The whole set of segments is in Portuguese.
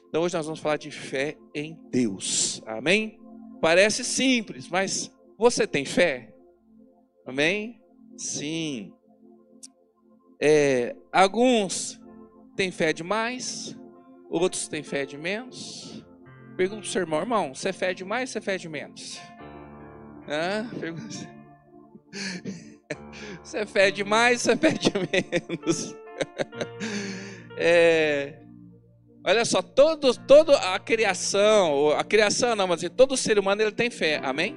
Então hoje nós vamos falar de fé em Deus. Amém? Parece simples, mas você tem fé? Amém? Sim. Alguns têm fé de mais, outros têm fé de menos. Pergunta para o seu irmão, você é fé de mais ou você é fé de menos? Pergunta. Você é fé de mais ou você é fé de menos? Olha só, toda a criação não, mas todo ser humano ele tem fé, amém?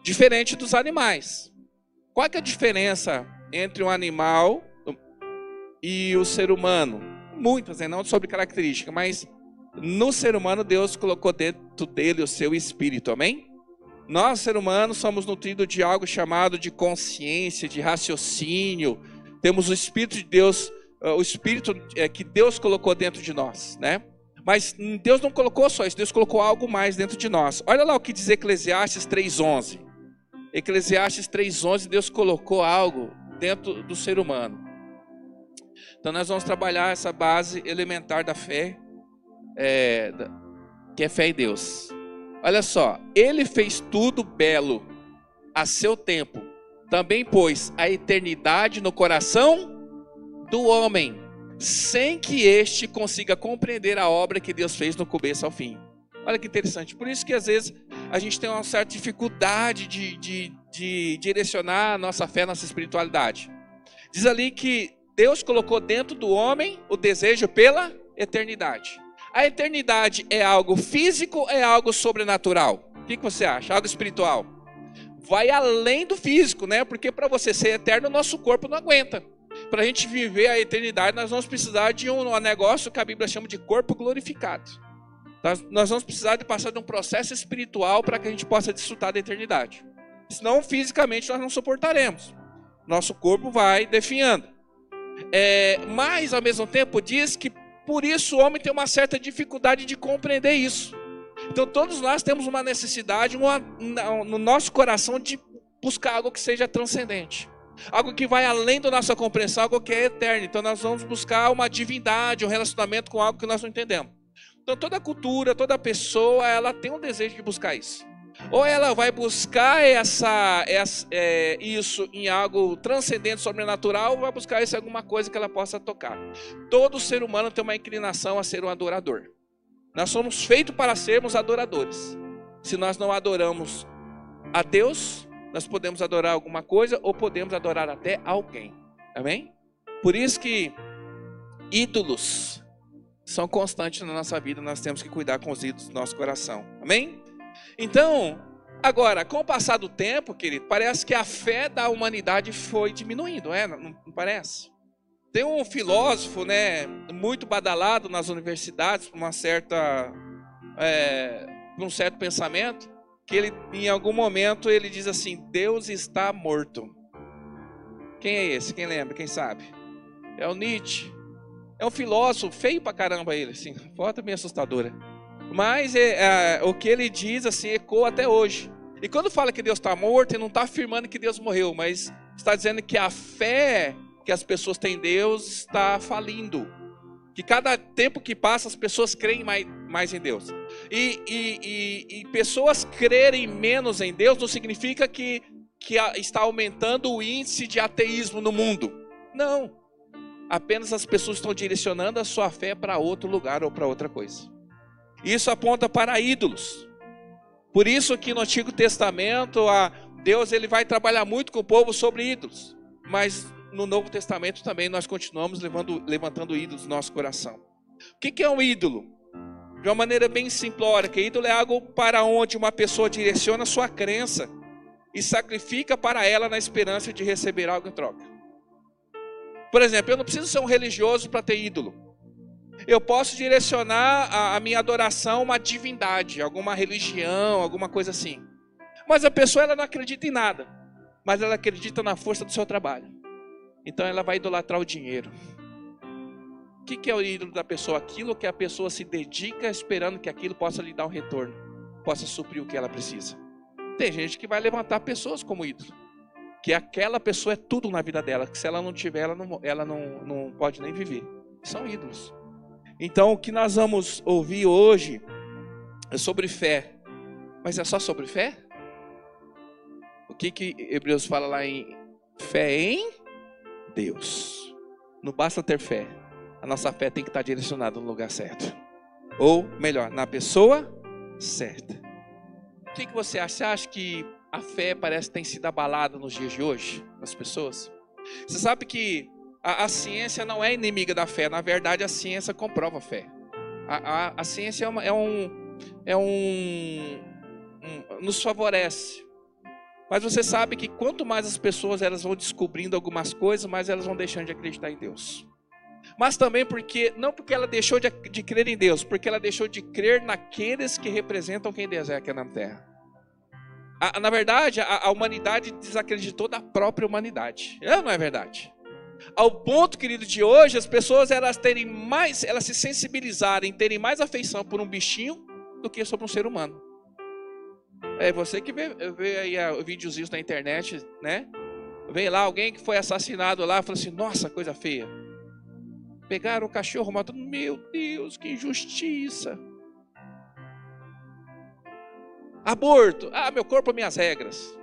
Diferente dos animais. Qual que é a diferença entre um animal e o ser humano? Muitas, né? Não sobre característica, mas no ser humano Deus colocou dentro dele o seu espírito, amém? Nós, ser humanos, somos nutridos de algo chamado de consciência, de raciocínio. Temos o Espírito de Deus, o Espírito que Deus colocou dentro de nós, né? Mas Deus não colocou só isso, Deus colocou algo mais dentro de nós. Olha lá o que diz Eclesiastes 3:11. Eclesiastes 3:11, Deus colocou algo dentro do ser humano. Então nós vamos trabalhar essa base elementar da fé, que é fé em Deus. Olha só, ele fez tudo belo a seu tempo, também pôs a eternidade no coração do homem, sem que este consiga compreender a obra que Deus fez do começo ao fim. Olha que interessante, por isso que às vezes a gente tem uma certa dificuldade de direcionar a nossa fé, a nossa espiritualidade. Diz ali que Deus colocou dentro do homem o desejo pela eternidade. A eternidade é algo físico ou é algo sobrenatural? O que você acha? Algo espiritual? Vai além do físico, né? Porque para você ser eterno, o nosso corpo não aguenta. Para a gente viver a eternidade, nós vamos precisar de um negócio que a Bíblia chama de corpo glorificado. Nós vamos precisar de passar de um processo espiritual para que a gente possa desfrutar da eternidade. Senão, fisicamente, nós não suportaremos. Nosso corpo vai definhando. Mas, ao mesmo tempo, diz que por isso o homem tem uma certa dificuldade de compreender isso. Então todos nós temos uma necessidade no nosso coração de buscar algo que seja transcendente. Algo que vai além da nossa compreensão, algo que é eterno. Então nós vamos buscar uma divindade, um relacionamento com algo que nós não entendemos. Então toda cultura, toda pessoa, ela tem um desejo de buscar isso. Ou ela vai buscar isso em algo transcendente, sobrenatural, ou vai buscar isso em alguma coisa que ela possa tocar. Todo ser humano tem uma inclinação a ser um adorador. Nós somos feitos para sermos adoradores. Se nós não adoramos a Deus, nós podemos adorar alguma coisa ou podemos adorar até alguém. Amém? Por isso que ídolos são constantes na nossa vida, nós temos que cuidar com os ídolos do nosso coração. Amém? Então, agora, com o passar do tempo, querido, parece que a fé da humanidade foi diminuindo, não parece? Tem um filósofo, né, muito badalado nas universidades, por um certo pensamento, que ele, em algum momento, ele diz assim: Deus está morto. Quem é esse? Quem lembra? Quem sabe? É o Nietzsche. É um filósofo feio pra caramba ele, assim, foto bem assustadora. Mas o que ele diz assim ecoa até hoje. E quando fala que Deus está morto, ele não está afirmando que Deus morreu, mas está dizendo que a fé que as pessoas têm em Deus está falindo. Que cada tempo que passa as pessoas creem mais em Deus. E pessoas crerem menos em Deus não significa que está aumentando o índice de ateísmo no mundo. Não. Apenas as pessoas estão direcionando a sua fé para outro lugar ou para outra coisa. Isso aponta para ídolos. Por isso que no Antigo Testamento, Deus ele vai trabalhar muito com o povo sobre ídolos. Mas no Novo Testamento também nós continuamos levantando ídolos no nosso coração. O que é um ídolo? De uma maneira bem simplória, que ídolo é algo para onde uma pessoa direciona sua crença e sacrifica para ela na esperança de receber algo em troca. Por exemplo, eu não preciso ser um religioso para ter ídolo. Eu posso direcionar a minha adoração a uma divindade, alguma religião, alguma coisa assim. Mas a pessoa ela não acredita em nada, mas ela acredita na força do seu trabalho. Então ela vai idolatrar o dinheiro. O que é o ídolo da pessoa? Aquilo que a pessoa se dedica esperando que aquilo possa lhe dar um retorno, possa suprir o que ela precisa. Tem gente que vai levantar pessoas como ídolo, que aquela pessoa é tudo na vida dela, que se ela não tiver, ela não pode nem viver. São ídolos. Então, o que nós vamos ouvir hoje é sobre fé. Mas é só sobre fé? O que Hebreus fala lá em fé em Deus? Não basta ter fé. A nossa fé tem que estar direcionada no lugar certo. Ou, melhor, na pessoa certa. O que você acha? Você acha que a fé parece que tem sido abalada nos dias de hoje, das pessoas? Você sabe que a ciência não é inimiga da fé. Na verdade, a ciência comprova a fé. A ciência nos favorece. Mas você sabe que quanto mais as pessoas elas vão descobrindo algumas coisas, mais elas vão deixando de acreditar em Deus. Mas também não porque ela deixou de crer em Deus, porque ela deixou de crer naqueles que representam quem Deus é aqui na terra. Na verdade, a humanidade desacreditou da própria humanidade. Não é verdade? Ao ponto, querido, de hoje, as pessoas elas se sensibilizarem, terem mais afeição por um bichinho do que sobre um ser humano. É você que vê aí videozinhos na internet, né? Vem lá alguém que foi assassinado lá, fala assim, nossa, coisa feia. Pegaram o cachorro, matando, meu Deus, que injustiça. Aborto, meu corpo, minhas regras.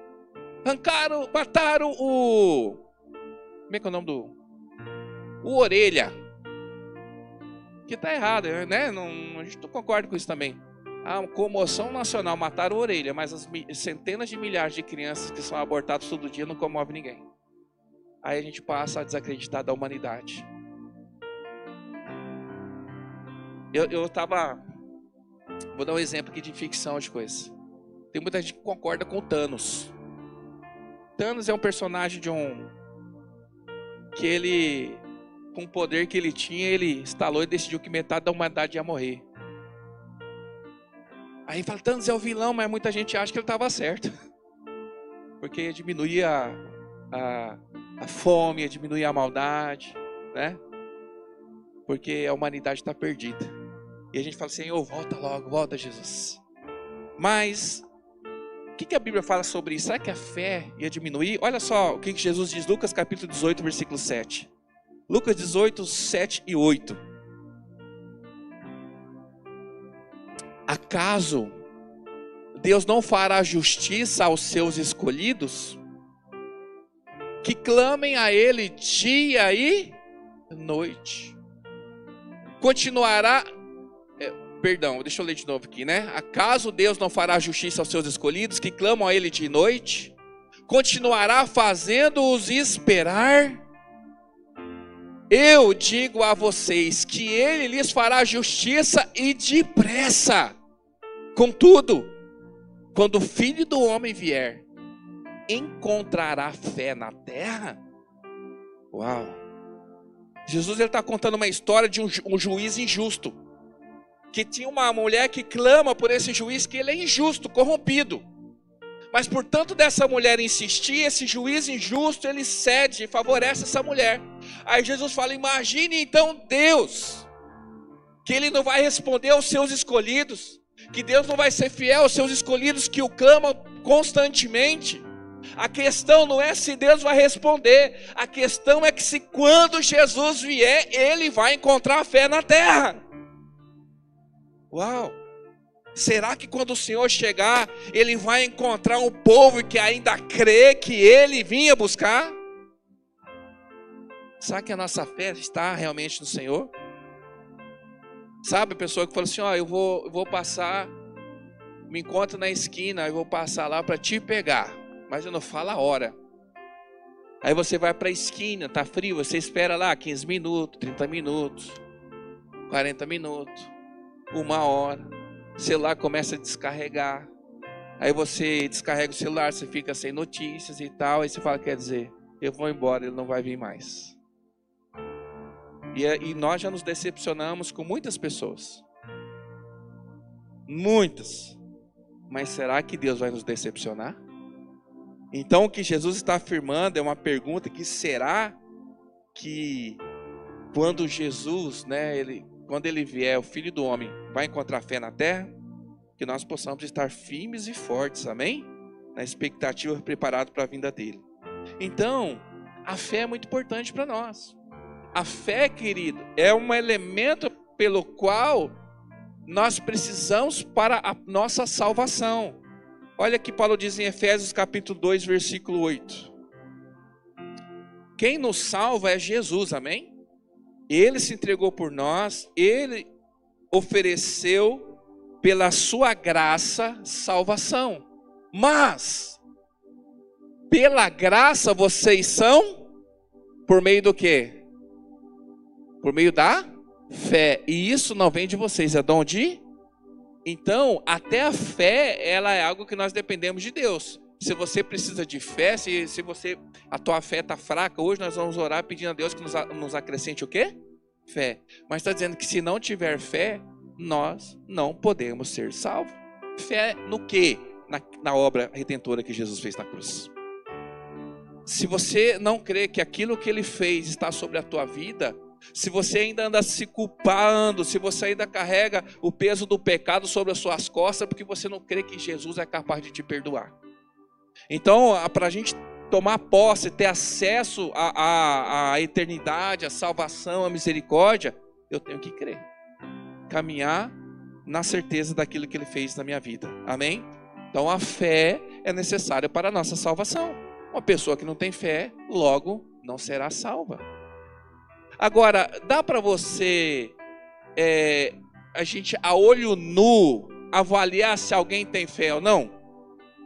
Mataram o... Como é que é o nome o orelha. Que tá errado, né? A gente não concorda com isso também. Uma comoção nacional, mataram a orelha, mas as centenas de milhares de crianças que são abortadas todo dia não comove ninguém. Aí a gente passa a desacreditar da humanidade. Vou dar um exemplo aqui de ficção de coisa. Tem muita gente que concorda com o Thanos. Thanos é um personagem que ele, com o poder que ele tinha, ele instalou e decidiu que metade da humanidade ia morrer. Aí fala, Thanos é o vilão, mas muita gente acha que ele estava certo. Porque diminuía a fome, diminuía a maldade, né? Porque a humanidade está perdida. E a gente fala, Senhor, volta logo, volta Jesus. Mas, o que a Bíblia fala sobre isso? Será que a fé ia diminuir? Olha só o que Jesus diz, Lucas capítulo 18, versículo 7. Lucas 18, 7 e 8. Acaso Deus não fará justiça aos seus escolhidos, que clamem a Ele dia e noite? Deixa eu ler de novo aqui, né? Acaso Deus não fará justiça aos seus escolhidos, que clamam a Ele de noite? Continuará fazendo-os esperar? Eu digo a vocês que Ele lhes fará justiça e depressa. Contudo, quando o Filho do Homem vier, encontrará fé na terra? Uau! Jesus está contando uma história de um juiz injusto. Que tinha uma mulher que clama por esse juiz que ele é injusto, corrompido. Mas por tanto dessa mulher insistir, esse juiz injusto, ele cede e favorece essa mulher. Aí Jesus fala, imagine então Deus, que Ele não vai responder aos seus escolhidos, que Deus não vai ser fiel aos seus escolhidos que o clamam constantemente. A questão não é se Deus vai responder, a questão é que se quando Jesus vier, Ele vai encontrar fé na terra. Uau! Será que quando o Senhor chegar, Ele vai encontrar um povo que ainda crê que Ele vinha buscar? Será que a nossa fé está realmente no Senhor? Sabe a pessoa que fala assim, eu vou passar, me encontra na esquina, eu vou passar lá para te pegar, mas eu não falo a hora. Aí você vai para a esquina, tá frio, você espera lá 15 minutos, 30 minutos, 40 minutos, 1 hora, o celular começa a descarregar, aí você descarrega o celular, você fica sem notícias e tal, aí você fala, quer dizer, eu vou embora, ele não vai vir mais. E nós já nos decepcionamos com muitas pessoas. Muitas. Mas será que Deus vai nos decepcionar? Então o que Jesus está afirmando é uma pergunta que será que quando Jesus, quando Ele vier, o Filho do Homem, vai encontrar fé na terra? Que nós possamos estar firmes e fortes, amém? Na expectativa preparada para a vinda dEle. Então, a fé é muito importante para nós. A fé, querido, é um elemento pelo qual nós precisamos para a nossa salvação. Olha que Paulo diz em Efésios capítulo 2, versículo 8. Quem nos salva é Jesus, amém? Ele se entregou por nós, ele ofereceu pela sua graça salvação. Mas, pela graça vocês são por meio do quê? Por meio da fé. E isso não vem de vocês, é dom de? Então, até a fé, ela é algo que nós dependemos de Deus. Se você precisa de fé, se a tua fé está fraca, hoje nós vamos orar pedindo a Deus que nos acrescente o quê? Fé. Mas está dizendo que se não tiver fé, nós não podemos ser salvos. Fé no quê? Na obra redentora que Jesus fez na cruz. Se você não crê que aquilo que ele fez está sobre a tua vida, se você ainda anda se culpando, se você ainda carrega o peso do pecado sobre as suas costas, porque você não crê que Jesus é capaz de te perdoar. Então, para a gente tomar posse, ter acesso à eternidade, à salvação, à misericórdia, eu tenho que crer. Caminhar na certeza daquilo que ele fez na minha vida. Amém? Então, a fé é necessária para a nossa salvação. Uma pessoa que não tem fé, logo não será salva. Agora, dá para você, a gente a olho nu, avaliar se alguém tem fé ou não?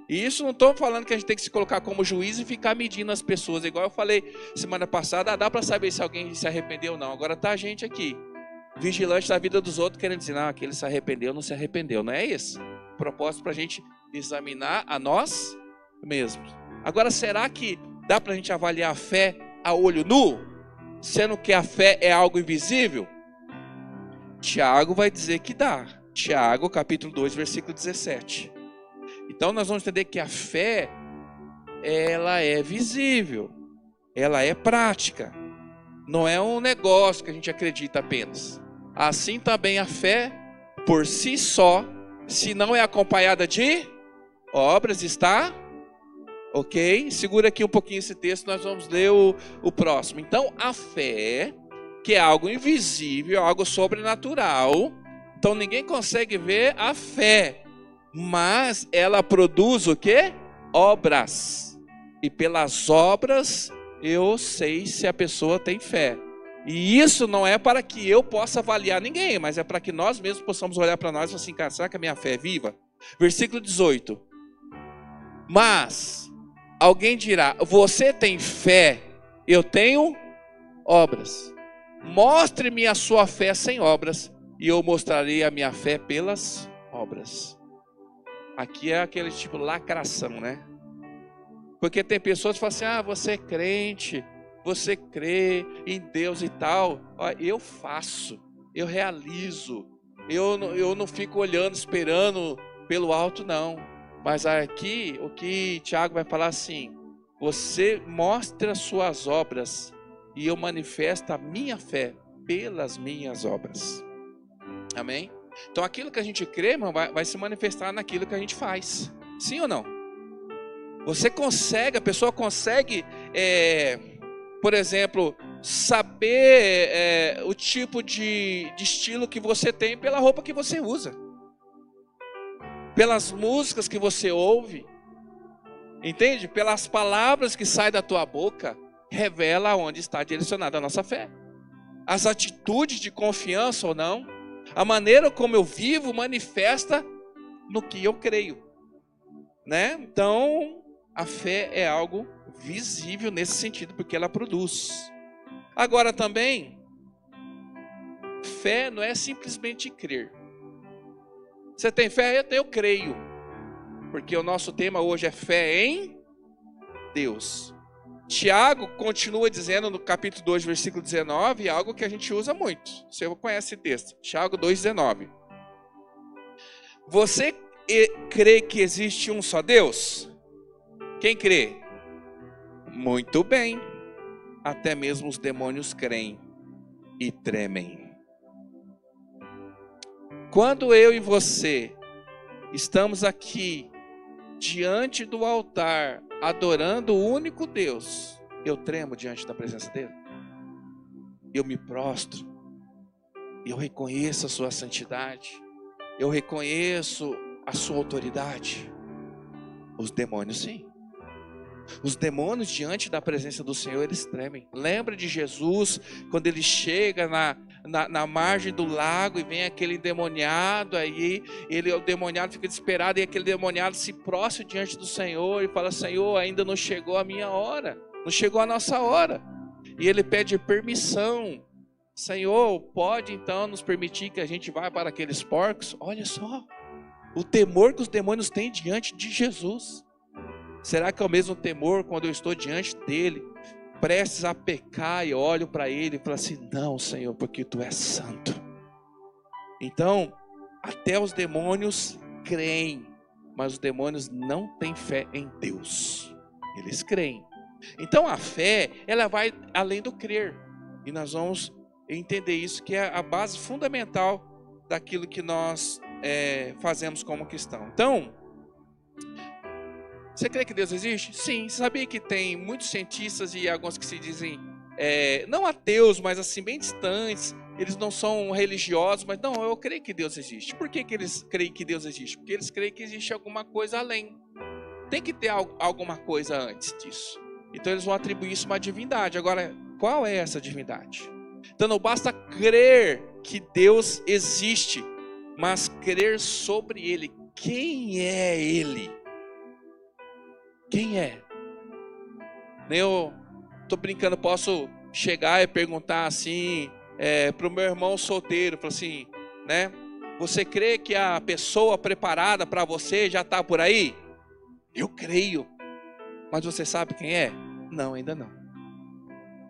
E isso não estou falando que a gente tem que se colocar como juiz e ficar medindo as pessoas. Igual eu falei semana passada, dá para saber se alguém se arrependeu ou não. Agora está a gente aqui, vigilante da vida dos outros, querendo dizer, não, aquele se arrependeu, não se arrependeu. Não é isso? O propósito para a gente examinar a nós mesmos. Agora, será que dá para a gente avaliar a fé a olho nu? Sendo que a fé é algo invisível? Tiago vai dizer que dá. Tiago, capítulo 2, versículo 17. Então nós vamos entender que a fé, ela é visível, ela é prática, não é um negócio que a gente acredita apenas. Assim também a fé, por si só, se não é acompanhada de obras, está... Ok? Segura aqui um pouquinho esse texto, nós vamos ler o próximo. Então, a fé, que é algo invisível, algo sobrenatural. Então, ninguém consegue ver a fé. Mas ela produz o quê? Obras. E pelas obras, eu sei se a pessoa tem fé. E isso não é para que eu possa avaliar ninguém, mas é para que nós mesmos possamos olhar para nós e falar assim, cara, será que a minha fé é viva? Versículo 18. Mas... alguém dirá, você tem fé, eu tenho obras. Mostre-me a sua fé sem obras, e eu mostrarei a minha fé pelas obras. Aqui é aquele tipo lacração, né? Porque tem pessoas que falam assim, você é crente, você crê em Deus e tal. Eu faço, eu realizo, eu não fico olhando, esperando pelo alto, não. Mas aqui, o que Tiago vai falar assim, você mostra suas obras e eu manifesto a minha fé pelas minhas obras. Amém? Então aquilo que a gente crê, irmão, vai se manifestar naquilo que a gente faz. Sim ou não? Você consegue, a pessoa consegue, por exemplo, saber o tipo de estilo que você tem pela roupa que você usa. Pelas músicas que você ouve, entende? Pelas palavras que saem da tua boca, revela onde está direcionada a nossa fé. As atitudes de confiança ou não, a maneira como eu vivo manifesta no que eu creio, né? Então, a fé é algo visível nesse sentido, porque ela produz. Agora também, fé não é simplesmente crer. Você tem fé? Eu creio. Porque o nosso tema hoje é fé em Deus. Tiago continua dizendo no capítulo 2, versículo 19, algo que a gente usa muito. Você conhece esse texto. Tiago 2,19. Você crê que existe um só Deus? Quem crê? Muito bem. Até mesmo os demônios creem e tremem. Quando eu e você estamos aqui diante do altar, adorando o único Deus, eu tremo diante da presença dele. Eu me prostro. eu reconheço a sua santidade, eu reconheço a sua autoridade. Os demônios sim. Os demônios diante da presença do Senhor, eles tremem. Lembra de Jesus, quando ele chega na margem do lago e vem aquele endemoniado, aí o demoniado fica desesperado e aquele demoniado se prostra diante do Senhor e fala: Senhor, ainda não chegou a minha hora, não chegou a nossa hora. E ele pede permissão: Senhor, pode então nos permitir que a gente vá para aqueles porcos? Olha só, o temor que os demônios têm diante de Jesus. Será que é o mesmo temor quando eu estou diante dele, prestes a pecar, e olho para ele e falo assim: não, Senhor, porque tu és santo. Então, até os demônios creem, mas os demônios não têm fé em Deus. Eles creem. Então a fé, ela vai além do crer. E nós vamos entender isso, que é a base fundamental daquilo que nós fazemos como cristão. Então, você crê que Deus existe? Sim. Você sabia que tem muitos cientistas e alguns que se dizem, não ateus, mas assim, bem distantes. Eles não são religiosos, mas não, eu creio que Deus existe. Por que eles creem que Deus existe? Porque eles creem que existe alguma coisa além. Tem que ter alguma coisa antes disso. Então eles vão atribuir isso a uma divindade. Agora, qual é essa divindade? Então não basta crer que Deus existe, mas crer sobre Ele. Quem é Ele? Quem é? Eu estou brincando, posso chegar e perguntar assim para o meu irmão solteiro, falar assim, né? Você crê que a pessoa preparada para você já está por aí? Eu creio. Mas você sabe quem é? Não, ainda não.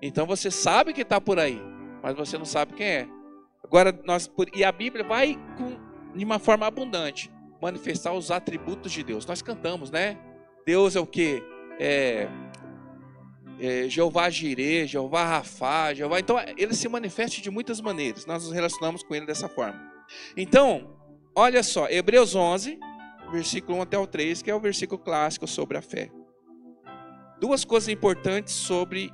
Então você sabe que está por aí, mas você não sabe quem é. Agora, e a Bíblia vai de uma forma abundante manifestar os atributos de Deus. Nós cantamos, né? Deus é o quê? Jeová Jireh, Jeová Rafá, Jeová. Então ele se manifesta de muitas maneiras. Nós nos relacionamos com ele dessa forma. Então, olha só, Hebreus 11, versículo 1 até o 3, que é o versículo clássico sobre a fé. Duas coisas importantes sobre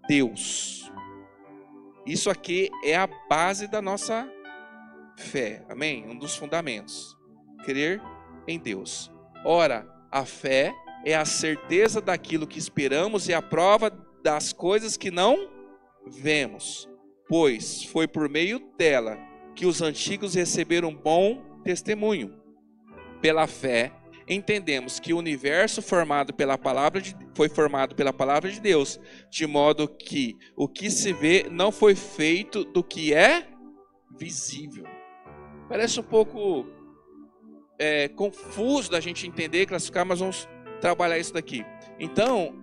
Deus. Isso aqui é a base da nossa fé, amém? Um dos fundamentos. Crer em Deus. Ora, a fé é a certeza daquilo que esperamos e a prova das coisas que não vemos. Pois foi por meio dela que os antigos receberam bom testemunho. Pela fé, entendemos que o universo foi formado pela palavra de Deus, de modo que o que se vê não foi feito do que é visível. Parece um pouco confuso da gente entender, classificar, mas vamos trabalhar isso daqui. Então,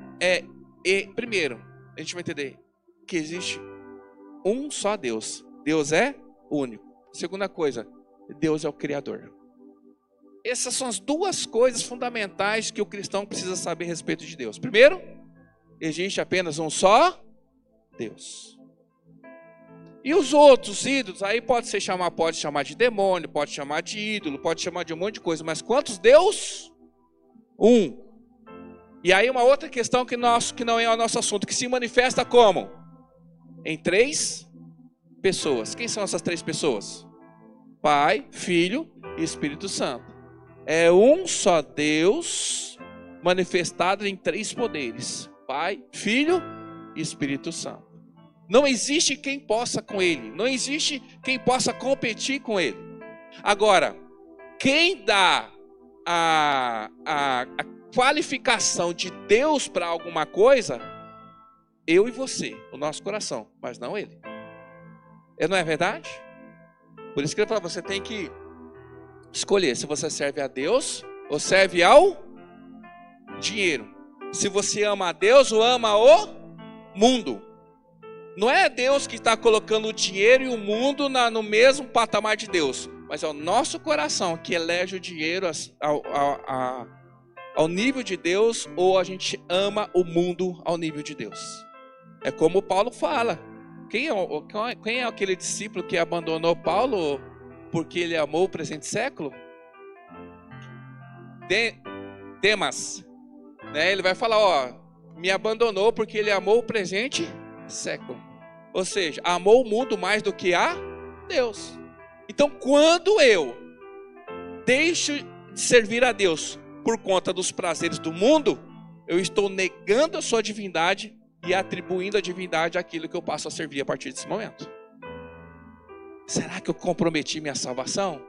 primeiro, a gente vai entender que existe um só Deus. Deus é único. Segunda coisa, Deus é o Criador. Essas são as duas coisas fundamentais que o cristão precisa saber a respeito de Deus. Primeiro, existe apenas um só Deus. E os outros ídolos, aí pode chamar de demônio, pode chamar de ídolo, pode chamar de um monte de coisa. Mas quantos Deus? Um. E aí uma outra questão que não é o nosso assunto, que se manifesta como? Em três pessoas. Quem são essas três pessoas? Pai, Filho e Espírito Santo. É um só Deus manifestado em três poderes: Pai, Filho e Espírito Santo. Não existe quem possa com ele, não existe quem possa competir com ele. Agora, quem dá a qualificação de Deus para alguma coisa, eu e você, o nosso coração, mas não ele. Não é verdade? Por isso que ele fala, você tem que escolher se você serve a Deus ou serve ao dinheiro. Se você ama a Deus ou ama o mundo. Não é Deus que está colocando o dinheiro e o mundo no mesmo patamar de Deus, mas é o nosso coração que elege o dinheiro ao nível de Deus, ou a gente ama o mundo ao nível de Deus. É como Paulo fala. Quem é aquele discípulo que abandonou Paulo porque ele amou o presente século? Demas, né? Ele vai falar, me abandonou porque ele amou o presente século. Ou seja, amou o mundo mais do que a Deus. Então, quando eu deixo de servir a Deus por conta dos prazeres do mundo, eu estou negando a sua divindade e atribuindo a divindade àquilo que eu passo a servir a partir desse momento. Será que eu comprometi minha salvação?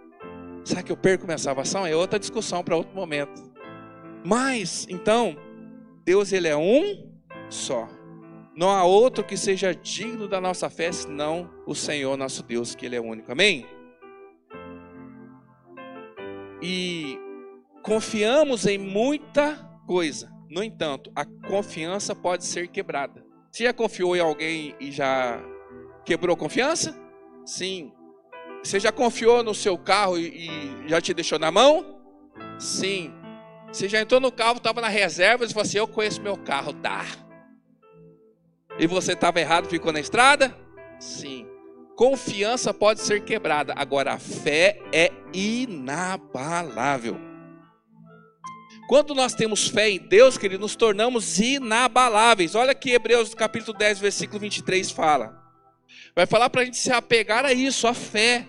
Será que eu perco minha salvação? É outra discussão para outro momento. Mas, então, Deus ele é um só. Não há outro que seja digno da nossa fé, senão o Senhor nosso Deus, que ele é único. Amém? E confiamos em muita coisa. No entanto, a confiança pode ser quebrada. Você já confiou em alguém e já quebrou a confiança? Sim. Você já confiou no seu carro e já te deixou na mão? Sim. Você já entrou no carro, estava na reserva e falou assim, eu conheço meu carro, tá? E você estava errado, ficou na estrada? Sim. Confiança pode ser quebrada. Agora, a fé é inabalável. Quando nós temos fé em Deus, querido, nos tornamos inabaláveis. Olha que Hebreus capítulo 10, versículo 23 fala. Vai falar para a gente se apegar a isso, a fé.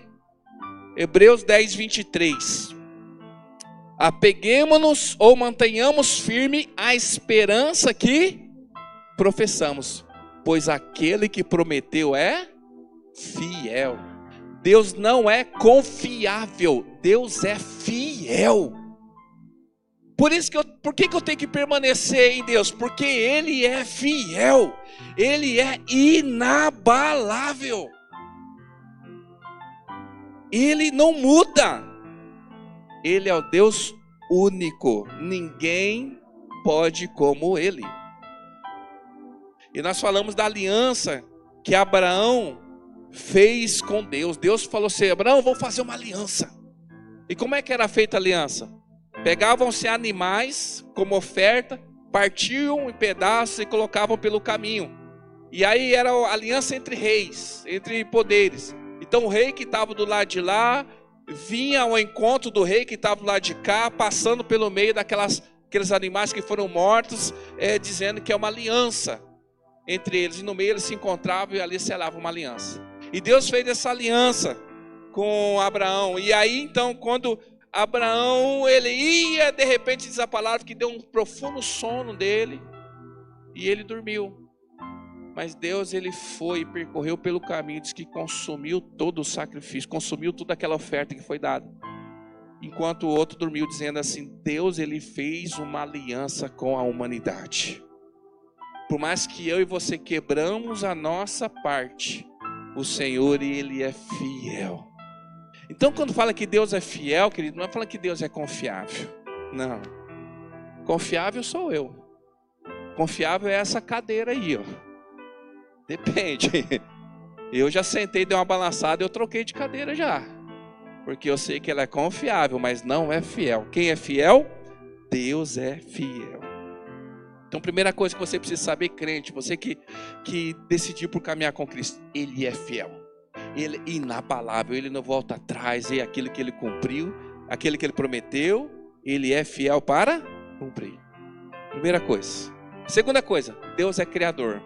Hebreus 10, 23. Apeguemo-nos ou mantenhamos firme a esperança que professamos, pois aquele que prometeu é fiel. Deus não é confiável, Deus é fiel. Por que eu tenho que permanecer em Deus? Porque Ele é fiel, Ele é inabalável, Ele não muda, Ele é o Deus único, ninguém pode como Ele. E nós falamos da aliança que Abraão fez com Deus. Deus falou assim, Abraão, vou fazer uma aliança. E como é que era feita a aliança? Pegavam-se animais como oferta, partiam em pedaços e colocavam pelo caminho. E aí era a aliança entre reis, entre poderes. Então o rei que estava do lado de lá, vinha ao encontro do rei que estava do lado de cá, passando pelo meio daqueles animais que foram mortos, dizendo que é uma aliança entre eles. E no meio eles se encontravam e ali selavam uma aliança. E Deus fez essa aliança com Abraão. E aí então quando Abraão, ele ia, de repente diz a palavra que deu um profundo sono dele e ele dormiu. Mas Deus, ele foi e percorreu pelo caminho, diz que consumiu todo o sacrifício, consumiu toda aquela oferta que foi dada. Enquanto o outro dormiu, dizendo assim, Deus, ele fez uma aliança com a humanidade. Por mais que eu e você quebramos a nossa parte, o Senhor, ele é fiel. Então, quando fala que Deus é fiel, querido, não é falando que Deus é confiável. Não. Confiável sou eu. Confiável é essa cadeira aí, ó. Depende. Eu já sentei, dei uma balançada, eu troquei de cadeira já. Porque eu sei que ela é confiável, mas não é fiel. Quem é fiel? Deus é fiel. Então, primeira coisa que você precisa saber, crente, você que decidiu por caminhar com Cristo, Ele é fiel. Ele é inabalável, Ele não volta atrás, é aquilo que Ele cumpriu, aquilo que Ele prometeu, Ele é fiel para cumprir. Primeira coisa. Segunda coisa, Deus é criador.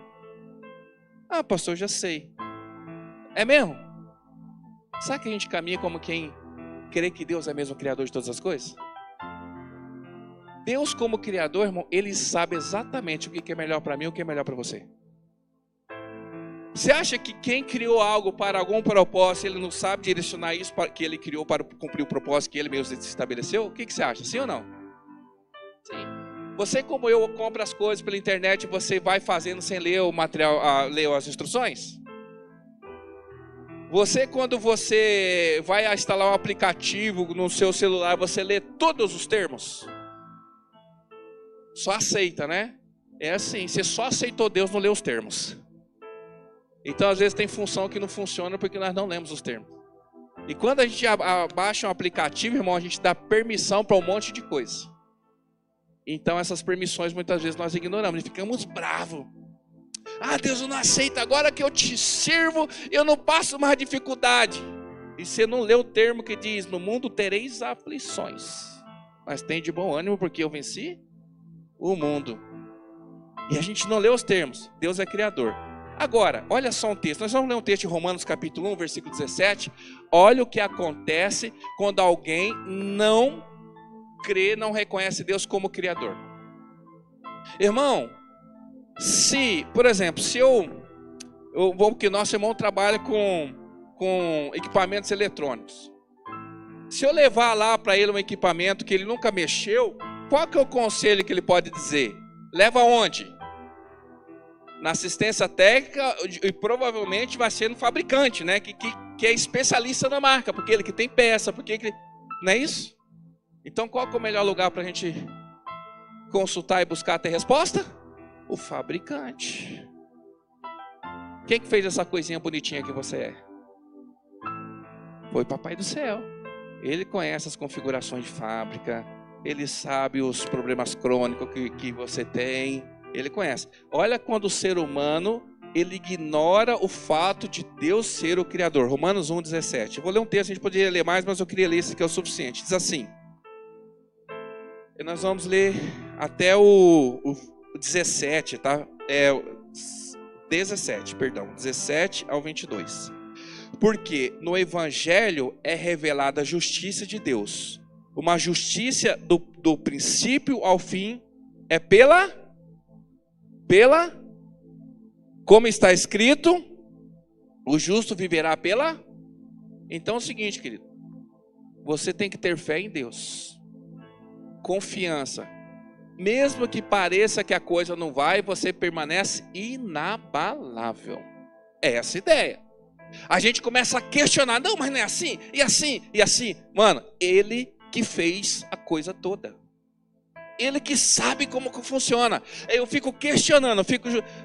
Ah, pastor, já sei. É mesmo? Sabe que a gente caminha como quem crê que Deus é mesmo o criador de todas as coisas? Deus como criador, irmão, Ele sabe exatamente o que é melhor para mim e o que é melhor para você. Você acha que quem criou algo para algum propósito, Ele não sabe direcionar isso que Ele criou para cumprir o propósito que Ele mesmo estabeleceu? O que você acha? Sim ou não? Sim. Você, como eu, compra as coisas pela internet e você vai fazendo sem ler o material, ler as instruções? Você, quando você vai instalar um aplicativo no seu celular, você lê todos os termos? Só aceita, né? É assim, você só aceitou Deus, não lê os termos. Então, às vezes, tem função que não funciona porque nós não lemos os termos. E quando a gente baixa um aplicativo, irmão, a gente dá permissão para um monte de coisa. Então, essas permissões, muitas vezes, nós ignoramos e ficamos bravos. Ah, Deus, eu não aceito, agora que eu te sirvo, eu não passo mais dificuldade. E você não lê o termo que diz, no mundo tereis aflições. Mas tem de bom ânimo, porque eu venci o mundo. E a gente não lê os termos. Deus é criador. Agora, olha só um texto. Nós vamos ler um texto de Romanos capítulo 1, versículo 17. Olha o que acontece quando alguém não crê, não reconhece Deus como Criador. Irmão, por exemplo, porque nosso irmão trabalha com equipamentos eletrônicos. Se eu levar lá para ele um equipamento que ele nunca mexeu, qual que é o conselho que ele pode dizer? Leva onde? Na assistência técnica e provavelmente vai ser no fabricante, né? Que é especialista na marca, porque ele que tem peça, não é isso? Então qual que é o melhor lugar para a gente consultar e buscar ter resposta? O fabricante. Quem que fez essa coisinha bonitinha que você é? Foi o Papai do Céu. Ele conhece as configurações de fábrica, ele sabe os problemas crônicos que você tem, ele conhece. Olha quando o ser humano, ele ignora o fato de Deus ser o Criador. Romanos 1,17. Eu vou ler um texto, a gente poderia ler mais, mas eu queria ler esse que é o suficiente. Diz assim, e nós vamos ler até o 17, tá? 17 ao 22. Porque no Evangelho é revelada a justiça de Deus. Uma justiça do princípio ao fim é pela, como está escrito, o justo viverá pela. Então é o seguinte, querido, você tem que ter fé em Deus, confiança. Mesmo que pareça que a coisa não vai, você permanece inabalável. É essa a ideia. A gente começa a questionar, não, mas não é assim, e assim, e assim. Mano, ele que fez a coisa toda. Ele que sabe como que funciona. Eu fico questionando,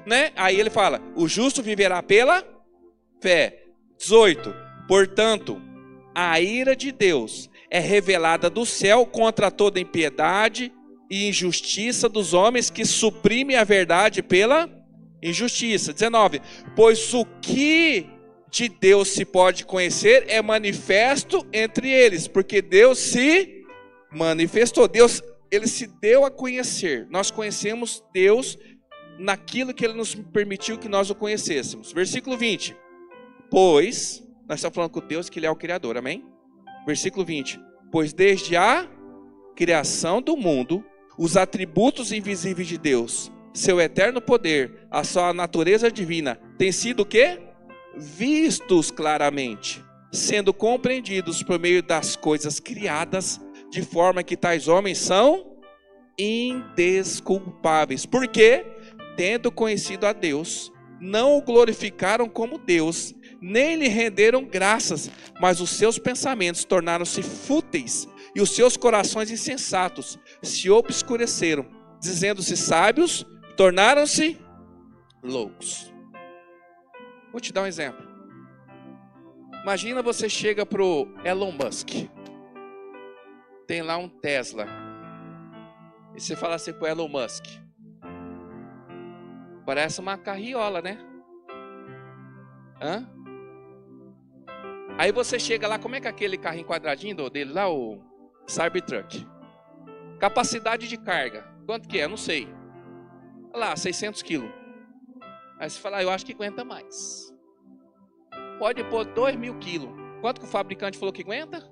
né? Aí ele fala, o justo viverá pela fé. 18. Portanto, a ira de Deus é revelada do céu contra toda impiedade e injustiça dos homens que suprimem a verdade pela injustiça. 19. Pois o que de Deus se pode conhecer é manifesto entre eles, porque Deus se manifestou. Deus, ele se deu a conhecer. Nós conhecemos Deus naquilo que ele nos permitiu que nós o conhecêssemos. Versículo 20. Pois, nós estamos falando com Deus que ele é o Criador, amém? Versículo 20. Pois desde a criação do mundo, os atributos invisíveis de Deus, seu eterno poder, a sua natureza divina, têm sido o quê? Vistos claramente, sendo compreendidos por meio das coisas criadas, de forma que tais homens são indesculpáveis. Porque, tendo conhecido a Deus, não o glorificaram como Deus, nem lhe renderam graças, mas os seus pensamentos tornaram-se fúteis, e os seus corações insensatos se obscureceram, dizendo-se sábios, tornaram-se loucos. Vou te dar um exemplo. Imagina você chega pro Elon Musk. Tem lá um Tesla. E você fala assim pro Elon Musk. Parece uma carriola, né? Hã? Aí você chega lá, como é que é aquele carrinho quadradinho dele lá, o Cybertruck? Capacidade de carga. Quanto que é? Não sei. Olha lá, 600 quilos. Aí você fala, eu acho que aguenta mais. Pode pôr 2.000 quilos. Quanto que o fabricante falou que aguenta?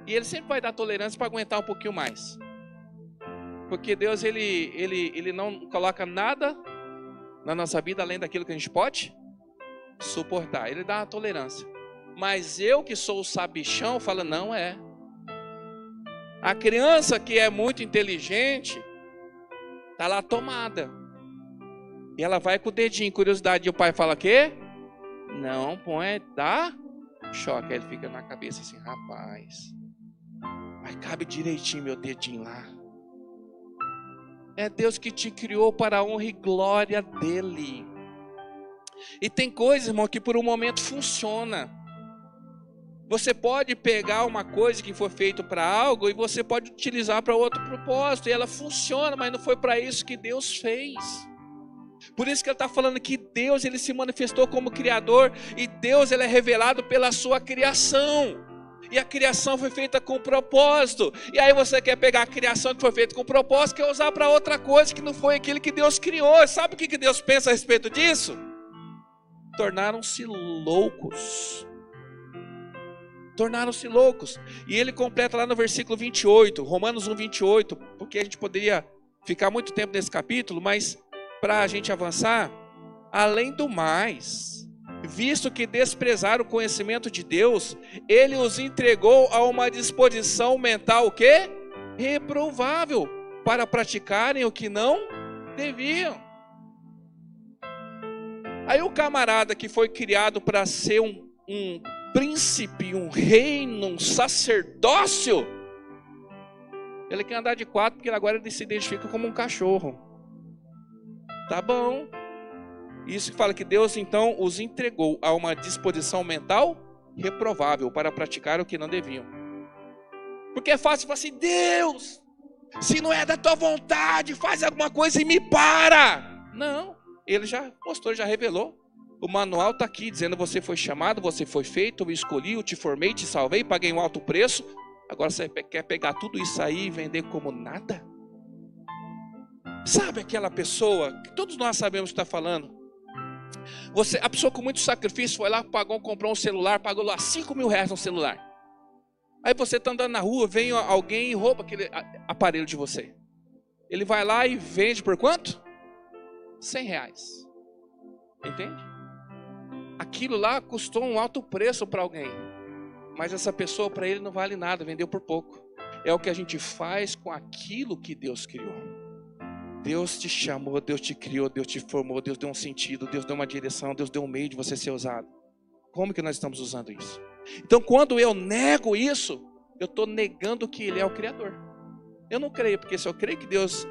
E ele sempre vai dar tolerância para aguentar um pouquinho mais. Porque Deus, ele não coloca nada na nossa vida além daquilo que a gente pode suportar. Ele dá uma tolerância. Mas eu que sou o sabichão, falo, não é. A criança que é muito inteligente, está lá tomada. E ela vai com o dedinho, curiosidade, e o pai fala, quê? Não, põe, dá choque. Aí ele fica na cabeça assim, rapaz, mas cabe direitinho meu dedinho lá. É Deus que te criou para a honra e glória dele. E tem coisas, irmão, que por um momento funciona. Você pode pegar uma coisa que foi feita para algo e você pode utilizar para outro propósito. E ela funciona, mas não foi para isso que Deus fez. Por isso que ele está falando que Deus, ele se manifestou como Criador. E Deus, ele é revelado pela sua criação. E a criação foi feita com propósito. E aí você quer pegar a criação que foi feita com propósito, quer usar para outra coisa que não foi aquilo que Deus criou. Sabe o que Deus pensa a respeito disso? tornaram-se loucos. Tornaram-se loucos. E ele completa lá no versículo 28, Romanos 1, 28, porque a gente poderia ficar muito tempo nesse capítulo, mas para a gente avançar, além do mais, visto que desprezaram o conhecimento de Deus, ele os entregou a uma disposição mental o quê? Reprovável, para praticarem o que não deviam. Aí o camarada que foi criado para ser um príncipe, um reino, um sacerdócio, ele quer andar de 4 porque agora ele se identifica como um cachorro. Tá bom. Isso que fala que Deus então os entregou a uma disposição mental reprovável para praticar o que não deviam. Porque é fácil falar assim: Deus, se não é da tua vontade, faz alguma coisa e me para. Não, ele já mostrou, já revelou. O manual está aqui dizendo: você foi chamado, você foi feito, eu escolhi, eu te formei, te salvei, paguei um alto preço. Agora você quer pegar tudo isso aí e vender como nada? Sabe aquela pessoa que todos nós sabemos o que está falando? A pessoa com muito sacrifício foi lá, comprou um celular, pagou lá R$5.000 no celular. Aí você está andando na rua, vem alguém e rouba aquele aparelho de você. Ele vai lá e vende por quanto? R$100. Entende? Aquilo lá custou um alto preço para alguém. Mas essa pessoa, para ele, não vale nada, vendeu por pouco. É o que a gente faz com aquilo que Deus criou. Deus te chamou, Deus te criou, Deus te formou, Deus deu um sentido, Deus deu uma direção, Deus deu um meio de você ser usado. Como que nós estamos usando isso? Então, quando eu nego isso, eu estou negando que Ele é o Criador. Eu não creio, porque se eu creio que Deus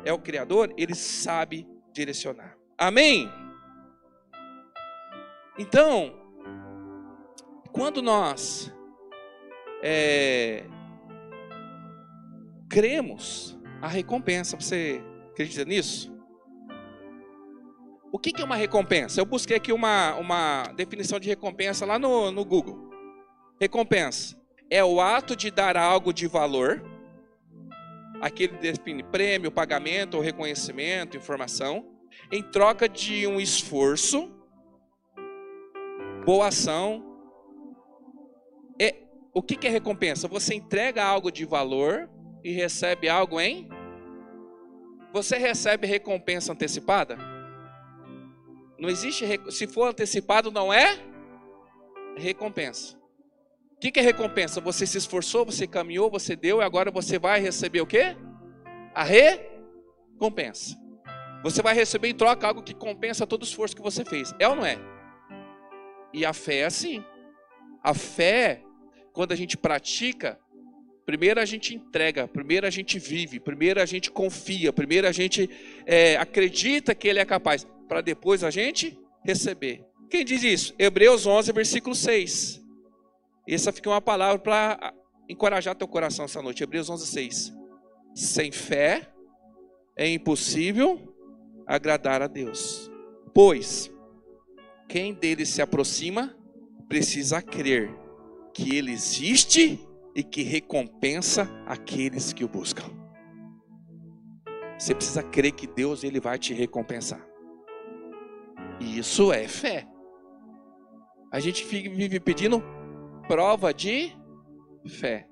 é o Criador, Ele sabe direcionar. Amém? Então, quando nós cremos, a recompensa, você acredita nisso? O que é uma recompensa? Eu busquei aqui uma definição de recompensa lá no Google. Recompensa é o ato de dar algo de valor, aquele define prêmio, pagamento ou reconhecimento, informação, em troca de um esforço, boa ação. O que é recompensa? Você entrega algo de valor e recebe algo em... Você recebe recompensa antecipada? Não existe, se for antecipado não é recompensa. O que é recompensa? Você se esforçou, você caminhou, você deu e agora você vai receber o quê? A recompensa. Você vai receber em troca algo que compensa todo o esforço que você fez. É ou não é? E a fé é assim. A fé, quando a gente pratica, primeiro a gente entrega, primeiro a gente vive, primeiro a gente confia, primeiro a gente acredita que Ele é capaz, para depois a gente receber. Quem diz isso? Hebreus 11, versículo 6. Essa fica uma palavra para encorajar teu coração essa noite. Hebreus 11, 6. Sem fé é impossível agradar a Deus, pois quem dele se aproxima precisa crer que Ele existe e que recompensa aqueles que o buscam. Você precisa crer que Deus Ele vai te recompensar. E isso é fé. A gente vive pedindo prova de fé.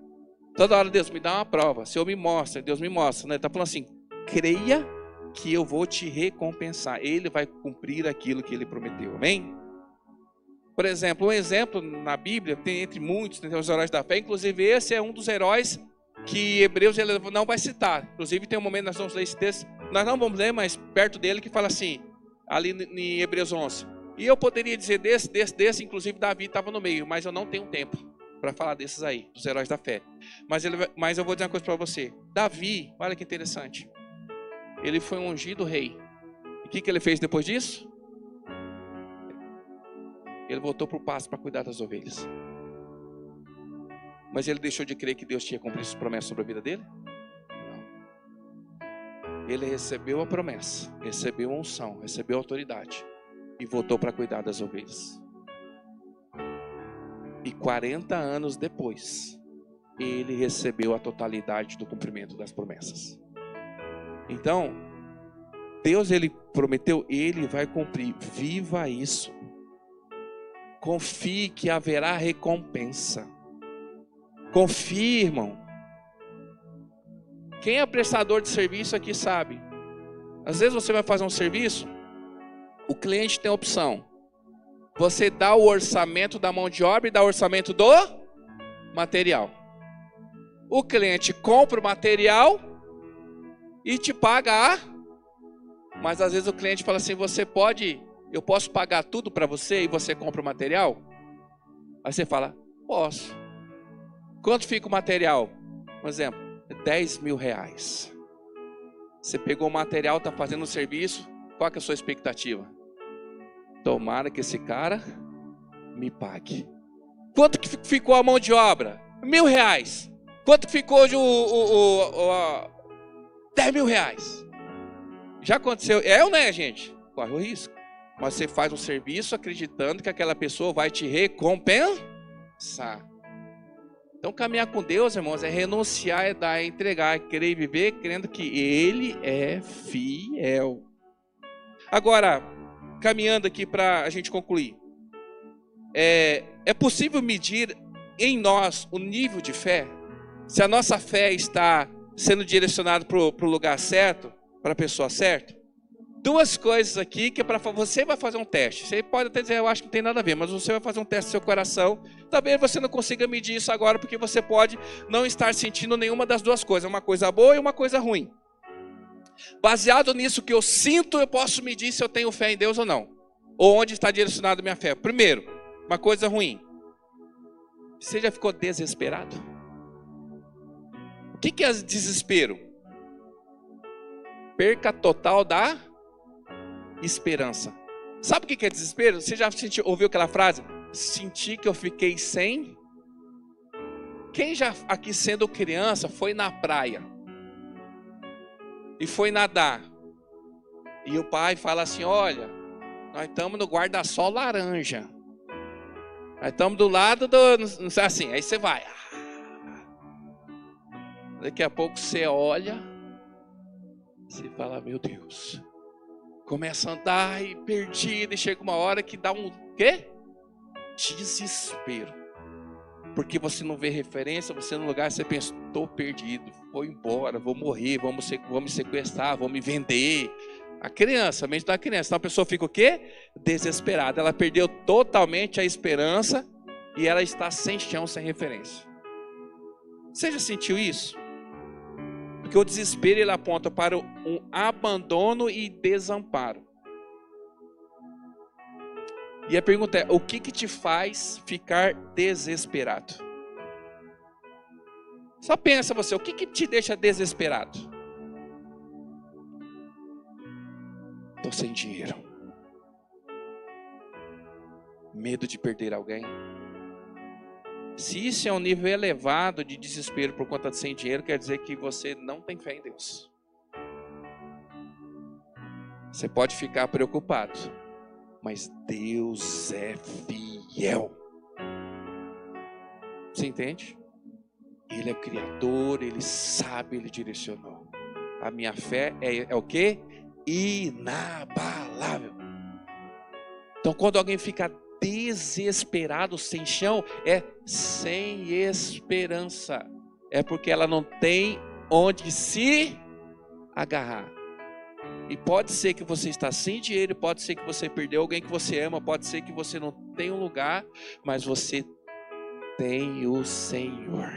Toda hora Deus me dá uma prova. Senhor me mostra, Deus me mostra. Ele está falando assim: creia que eu vou te recompensar. Ele vai cumprir aquilo que Ele prometeu. Amém? Por exemplo, um exemplo na Bíblia, tem entre muitos, tem os heróis da fé, inclusive esse é um dos heróis que Hebreus ele não vai citar. Inclusive tem um momento, nós vamos ler esse texto, nós não vamos ler, mas perto dele que fala assim, ali em Hebreus 11. E eu poderia dizer desse, inclusive Davi estava no meio, mas eu não tenho tempo para falar desses aí, dos heróis da fé. Mas eu vou dizer uma coisa para você. Davi, olha que interessante, ele foi um ungido rei. E o que ele fez depois disso? Ele voltou para o pasto para cuidar das ovelhas. Mas ele deixou de crer que Deus tinha cumprido as promessas sobre a vida dele? Não. Ele recebeu a promessa, recebeu a unção, recebeu a autoridade e voltou para cuidar das ovelhas. E 40 anos depois, ele recebeu a totalidade do cumprimento das promessas. Então, Deus ele prometeu, Ele vai cumprir. Viva isso. confie que haverá recompensa. Confie, irmão. Quem é prestador de serviço aqui sabe. Às vezes você vai fazer um serviço, o cliente tem a opção. Você dá o orçamento da mão de obra e dá o orçamento do material. O cliente compra o material e te paga Mas às vezes o cliente fala assim, eu posso pagar tudo para você e você compra o material? Aí você fala, posso. Quanto fica o material? Por exemplo, R$10.000. Você pegou o material, está fazendo o serviço, qual que é a sua expectativa? Tomara que esse cara me pague. Quanto que ficou a mão de obra? R$1.000. Quanto que ficou R$10.000? Já aconteceu, ou não é, gente? Corre o risco. Mas você faz um serviço acreditando que aquela pessoa vai te recompensar. Então caminhar com Deus, irmãos, é renunciar, é dar, é entregar, é querer e viver, crendo que Ele é fiel. Agora, caminhando aqui para a gente concluir. É possível medir em nós o nível de fé? Se a nossa fé está sendo direcionada para o lugar certo, para a pessoa certa? Duas coisas aqui que você vai fazer um teste. Você pode até dizer, eu acho que não tem nada a ver, mas você vai fazer um teste no seu coração. Talvez você não consiga medir isso agora, porque você pode não estar sentindo nenhuma das duas coisas, uma coisa boa e uma coisa ruim. Baseado nisso que eu sinto, eu posso medir se eu tenho fé em Deus ou não. Ou onde está direcionada a minha fé. Primeiro, uma coisa ruim. Você já ficou desesperado? O que é desespero? Perca total da esperança. Sabe o que é desespero? Você já ouviu aquela frase? Senti que eu fiquei sem. Quem já aqui sendo criança foi na praia e foi nadar e o pai fala assim, olha, nós estamos no guarda-sol laranja, nós estamos do lado não sei assim, aí você vai, daqui a pouco você olha, você fala, meu Deus, começa a andar e perdido, e chega uma hora que dá um quê? Desespero. Porque você não vê referência, você no lugar, você pensa, estou perdido, vou embora, vou morrer, vou me sequestrar, vou me vender. A mente da criança. Então a pessoa fica o quê? Desesperada. Ela perdeu totalmente a esperança e ela está sem chão, sem referência. Você já sentiu isso? Porque o desespero ele aponta para um abandono e desamparo. E a pergunta é, o que te faz ficar desesperado? Só pensa você, o que te deixa desesperado? Estou sem dinheiro. Medo de perder alguém. Se isso é um nível elevado de desespero por conta de sem dinheiro, quer dizer que você não tem fé em Deus. Você pode ficar preocupado, mas Deus é fiel. Você entende? Ele é o Criador, Ele sabe, Ele direcionou. A minha fé é o quê? Inabalável. Então quando alguém fica desesperado, sem chão, é sem esperança. É porque ela não tem onde se agarrar. E pode ser que você está sem dinheiro, pode ser que você perdeu alguém que você ama, pode ser que você não tenha um lugar, mas você tem o Senhor.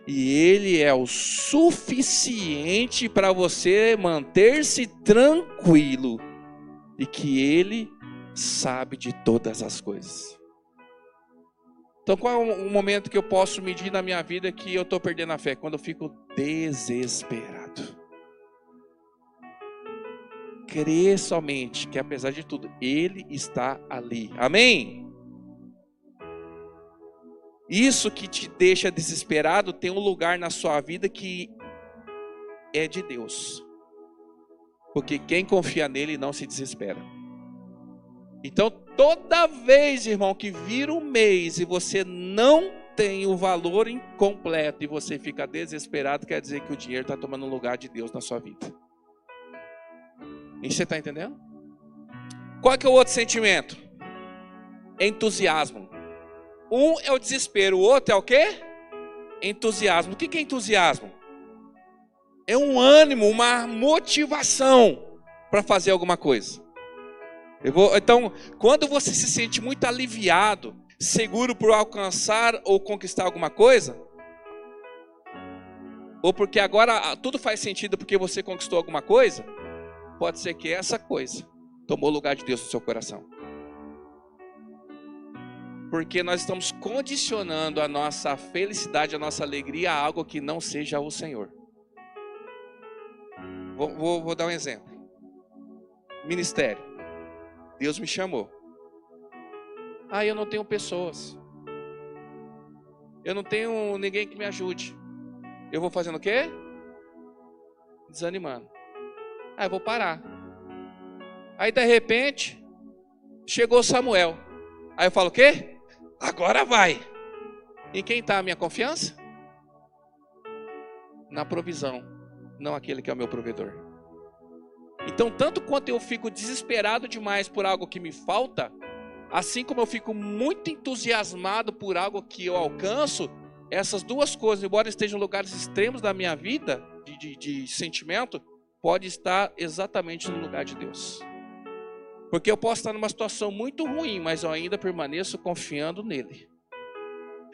E Ele é o suficiente para você manter-se tranquilo. E que Ele sabe de todas as coisas. Então qual é o momento que eu posso medir na minha vida que eu estou perdendo a fé? Quando eu fico desesperado. Crê somente que apesar de tudo, Ele está ali. Amém? Isso que te deixa desesperado tem um lugar na sua vida que é de Deus. Porque quem confia nele não se desespera. Então toda vez, irmão, que vira um mês e você não tem o valor incompleto e você fica desesperado, quer dizer que o dinheiro está tomando o lugar de Deus na sua vida. E você está entendendo? Qual que é o outro sentimento? entusiasmo. Um é o desespero, o outro é o quê? Entusiasmo. O que é entusiasmo? É um ânimo, uma motivação para fazer alguma coisa. Então, quando você se sente muito aliviado, seguro por alcançar ou conquistar alguma coisa, ou porque agora tudo faz sentido porque você conquistou alguma coisa, pode ser que essa coisa tomou o lugar de Deus no seu coração. Porque nós estamos condicionando a nossa felicidade, a nossa alegria a algo que não seja o Senhor. Vou dar um exemplo. Ministério. Deus me chamou. Eu não tenho pessoas. Eu não tenho ninguém que me ajude. Eu vou fazendo o quê? Desanimando. Eu vou parar. Aí de repente, chegou Samuel. Aí eu falo o quê? Agora vai. Em quem está a minha confiança? Na provisão, não aquele que é o meu provedor. Então, tanto quanto eu fico desesperado demais por algo que me falta, assim como eu fico muito entusiasmado por algo que eu alcanço, essas duas coisas, embora estejam em lugares extremos da minha vida, de sentimento, pode estar exatamente no lugar de Deus. Porque eu posso estar numa situação muito ruim, mas eu ainda permaneço confiando nele.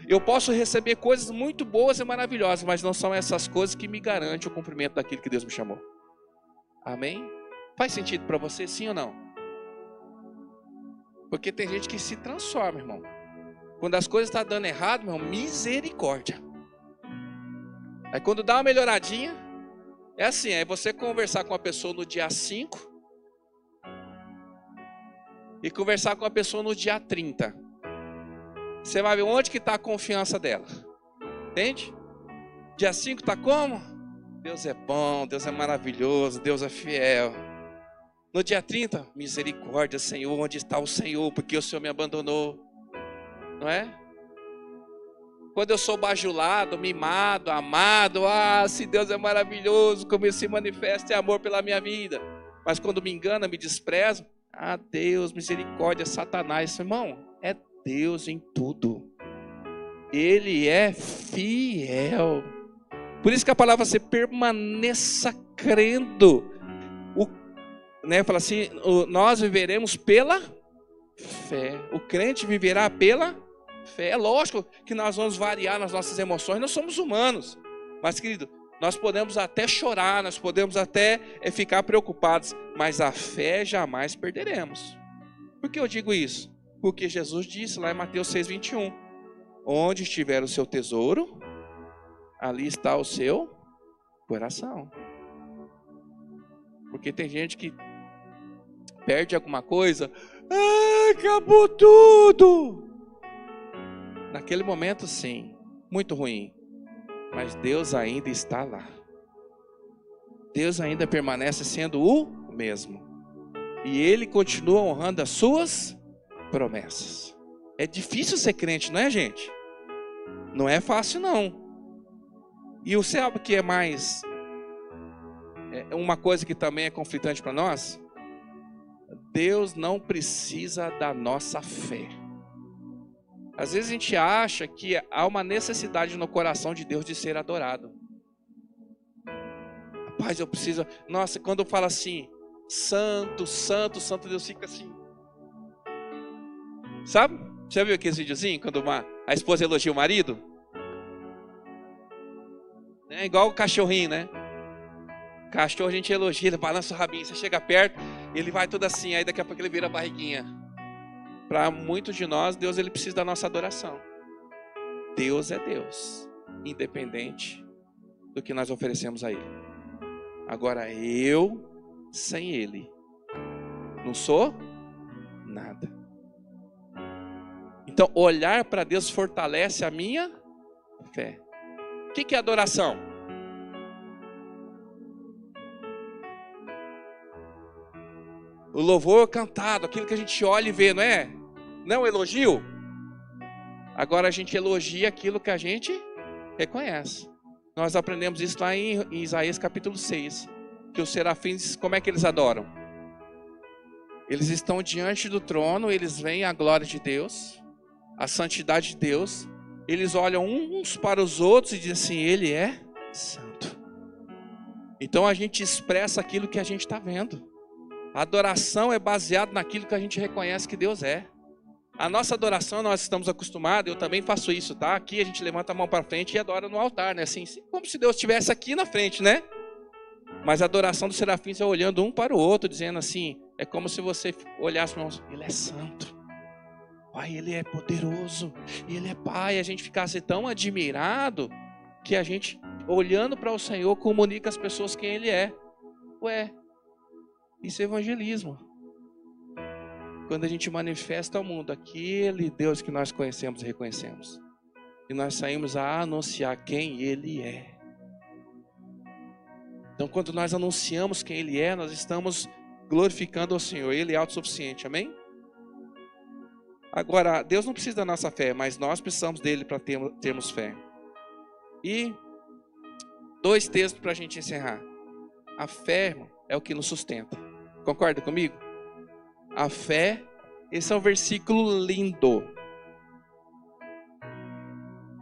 Eu posso receber coisas muito boas e maravilhosas, mas não são essas coisas que me garantem o cumprimento daquilo que Deus me chamou. Amém? Faz sentido para você, sim ou não? Porque tem gente que se transforma, irmão. Quando as coisas estão dando errado, irmão, misericórdia. Aí quando dá uma melhoradinha, é assim, é você conversar com a pessoa no dia 5 e conversar com a pessoa no dia 30. Você vai ver onde que está a confiança dela. Entende? Dia 5 está como? Deus é bom, Deus é maravilhoso, Deus é fiel. No dia 30, misericórdia, Senhor, onde está o Senhor? Porque o Senhor me abandonou. Não é? Quando eu sou bajulado, mimado, amado, se Deus é maravilhoso, como Ele se manifesta em amor pela minha vida. Mas quando me engana, me despreza, Deus, misericórdia, Satanás. Irmão, é Deus em tudo. Ele é fiel. Por isso que a palavra você permaneça crendo. Fala assim, nós viveremos pela fé. O crente viverá pela fé. É lógico que nós vamos variar nas nossas emoções, nós somos humanos. Mas, querido, nós podemos até chorar, nós podemos até ficar preocupados, mas a fé jamais perderemos. Por que eu digo isso? Porque Jesus disse lá em Mateus 6:21, onde estiver o seu tesouro, ali está o seu coração. Porque tem gente que perde alguma coisa, acabou tudo. Naquele momento sim, muito ruim. Mas Deus ainda está lá. Deus ainda permanece sendo o mesmo. E Ele continua honrando as suas promessas. É difícil ser crente, não é, gente? Não é fácil, não. E o céu que é mais... uma coisa que também é conflitante para nós. Deus não precisa da nossa fé. Às vezes a gente acha que há uma necessidade no coração de Deus de ser adorado. Rapaz, eu preciso... Nossa, quando eu falo assim, santo, santo, santo, Deus fica assim. Sabe? Já viu aqueles videozinhos quando a esposa elogia o marido? É igual o cachorrinho, né? Cachorro a gente elogia, ele balança o rabinho, você chega perto, ele vai tudo assim, aí daqui a pouco ele vira a barriguinha. Para muitos de nós, Deus ele precisa da nossa adoração. Deus é Deus, independente do que nós oferecemos a Ele. Agora eu, sem Ele, não sou nada. Então olhar para Deus fortalece a minha fé. O que é adoração? O louvor cantado, aquilo que a gente olha e vê, não é? Não elogio? Agora a gente elogia aquilo que a gente reconhece. Nós aprendemos isso lá em Isaías capítulo 6. Que os serafins, como é que eles adoram? Eles estão diante do trono, eles veem a glória de Deus, a santidade de Deus. Eles olham uns para os outros e dizem assim: Ele é santo. Então a gente expressa aquilo que a gente está vendo. A adoração é baseada naquilo que a gente reconhece que Deus é. A nossa adoração, nós estamos acostumados, eu também faço isso, tá? Aqui a gente levanta a mão para frente e adora no altar, né? Assim, como se Deus estivesse aqui na frente, né? Mas a adoração dos serafins é olhando um para o outro, dizendo assim, é como se você olhasse para nós: Ele é santo, Pai, Ele é poderoso, Ele é Pai. A gente ficasse tão admirado que a gente, olhando para o Senhor, comunica às pessoas quem Ele é. Ué, isso é evangelismo. Quando a gente manifesta ao mundo aquele Deus que nós conhecemos e reconhecemos, e nós saímos a anunciar quem Ele é. Então, quando nós anunciamos quem Ele é, nós estamos glorificando ao Senhor. Ele é autossuficiente, amém? Agora, Deus não precisa da nossa fé, mas nós precisamos dele para termos fé. E 2 textos para a gente encerrar. A fé, irmão, é o que nos sustenta. Concorda comigo? A fé, esse é um versículo lindo.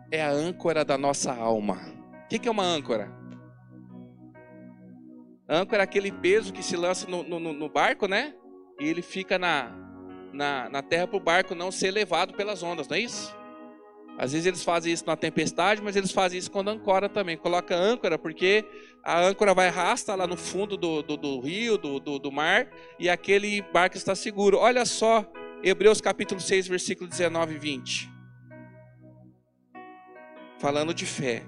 É a âncora da nossa alma. O que é uma âncora? Âncora é aquele peso que se lança no barco, né? E ele fica na terra para o barco não ser levado pelas ondas, não é isso? Às vezes eles fazem isso na tempestade, mas eles fazem isso quando ancora também. Coloca âncora porque a âncora vai arrastar lá no fundo do rio, do mar, e aquele barco está seguro. Olha só, Hebreus capítulo 6, versículo 19 e 20. Falando de fé.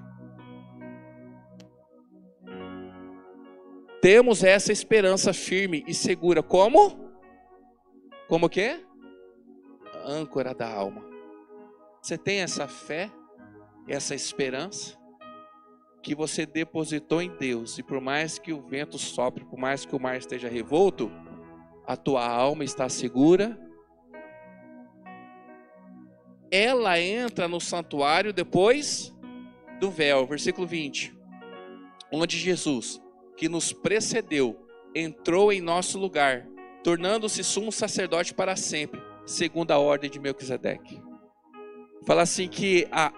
Temos essa esperança firme e segura. Como? Como o quê? Âncora da alma. Você tem essa fé, essa esperança, que você depositou em Deus. E por mais que o vento sopre, por mais que o mar esteja revolto, a tua alma está segura. Ela entra no santuário depois do véu. Versículo 20. Onde Jesus, que nos precedeu, entrou em nosso lugar, tornando-se sumo sacerdote para sempre, segundo a ordem de Melquisedeque. Fala assim que a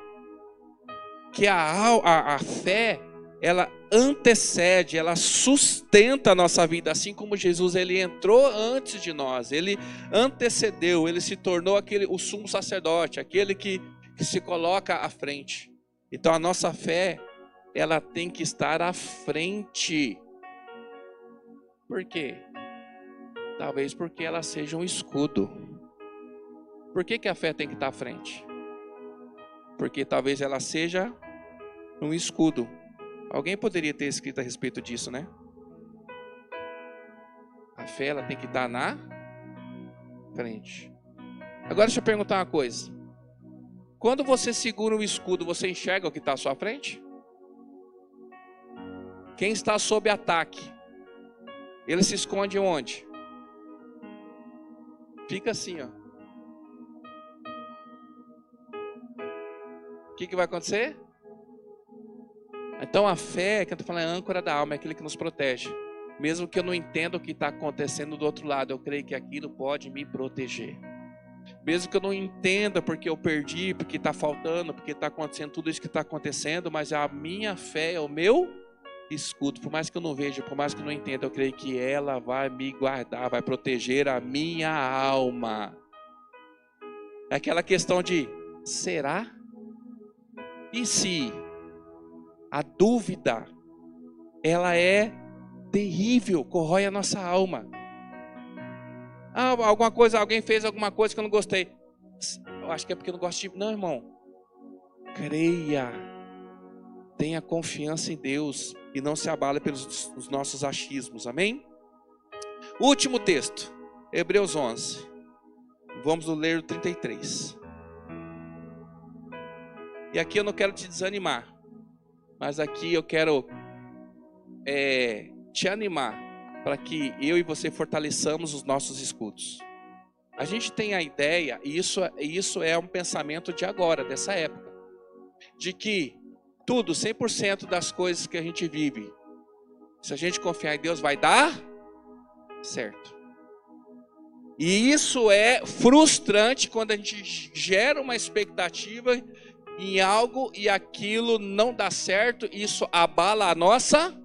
fé, ela antecede, ela sustenta a nossa vida, assim como Jesus, ele entrou antes de nós, ele antecedeu, ele se tornou o sumo sacerdote, aquele que se coloca à frente. Então a nossa fé, ela tem que estar à frente. Por quê? Talvez porque ela seja um escudo. Por que a fé tem que estar à frente? Porque talvez ela seja um escudo. Alguém poderia ter escrito a respeito disso, né? A fé, ela tem que estar na frente. Agora deixa eu perguntar uma coisa. Quando você segura o escudo, você enxerga o que está à sua frente? Quem está sob ataque, ele se esconde onde? Fica assim, ó. O que vai acontecer? Então a fé, que eu estou falando, é a âncora da alma, é aquele que nos protege. Mesmo que eu não entenda o que está acontecendo do outro lado, eu creio que aquilo pode me proteger. Mesmo que eu não entenda porque eu perdi, porque está faltando, porque está acontecendo tudo isso que está acontecendo, mas a minha fé é o meu escudo. Por mais que eu não veja, por mais que eu não entenda, eu creio que ela vai me guardar, vai proteger a minha alma. É aquela questão de, será? E se? A dúvida, ela é terrível, corrói a nossa alma. Alguém fez alguma coisa que eu não gostei. Eu acho que é porque eu não gosto de... Não, irmão. Creia. Tenha confiança em Deus e não se abale pelos nossos achismos. Amém? Último texto. Hebreus 11. Vamos ler o 33. E aqui eu não quero te desanimar, mas aqui eu quero te animar para que eu e você fortaleçamos os nossos escudos. A gente tem a ideia, e isso é um pensamento de agora, dessa época, de que tudo, 100% das coisas que a gente vive, se a gente confiar em Deus, vai dar certo. E isso é frustrante quando a gente gera uma expectativa em algo e aquilo não dá certo, isso abala a nossa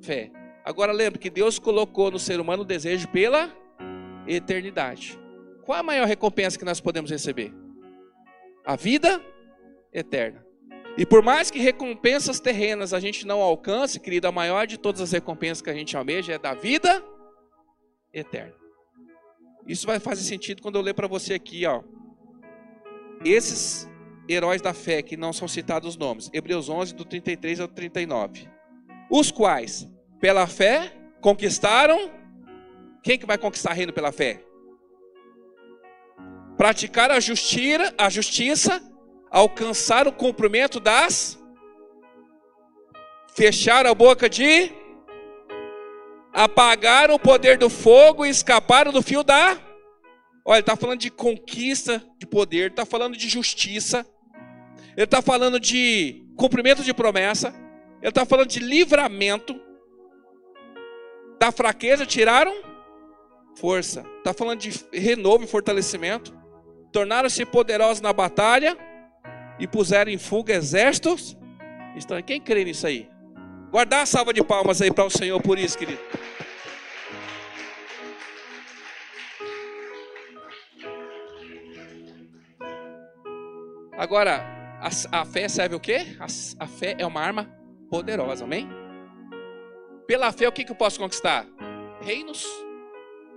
fé. Agora lembre que Deus colocou no ser humano o desejo pela eternidade. Qual a maior recompensa que nós podemos receber? A vida eterna. E por mais que recompensas terrenas a gente não alcance, querido, a maior de todas as recompensas que a gente almeja é da vida eterna. Isso vai fazer sentido quando eu ler para você aqui, ó. Esses heróis da fé que não são citados os nomes. Hebreus 11, do 33 ao 39. Os quais, pela fé, conquistaram. Quem que vai conquistar reino pela fé? Praticar a justiça, alcançar o cumprimento das. Fechar a boca de. Apagaram o poder do fogo e escaparam do fio da. Olha, ele está falando de conquista de poder, ele está falando de justiça, ele está falando de cumprimento de promessa, ele está falando de livramento. Da fraqueza tiraram força. Está falando de renovo e fortalecimento. Tornaram-se poderosos na batalha e puseram em fuga exércitos. Quem crê nisso aí? Guardar a salva de palmas aí para o Senhor por isso, querido. Agora, a fé serve o quê? A fé é uma arma poderosa, amém? Pela fé, o que eu posso conquistar? Reinos.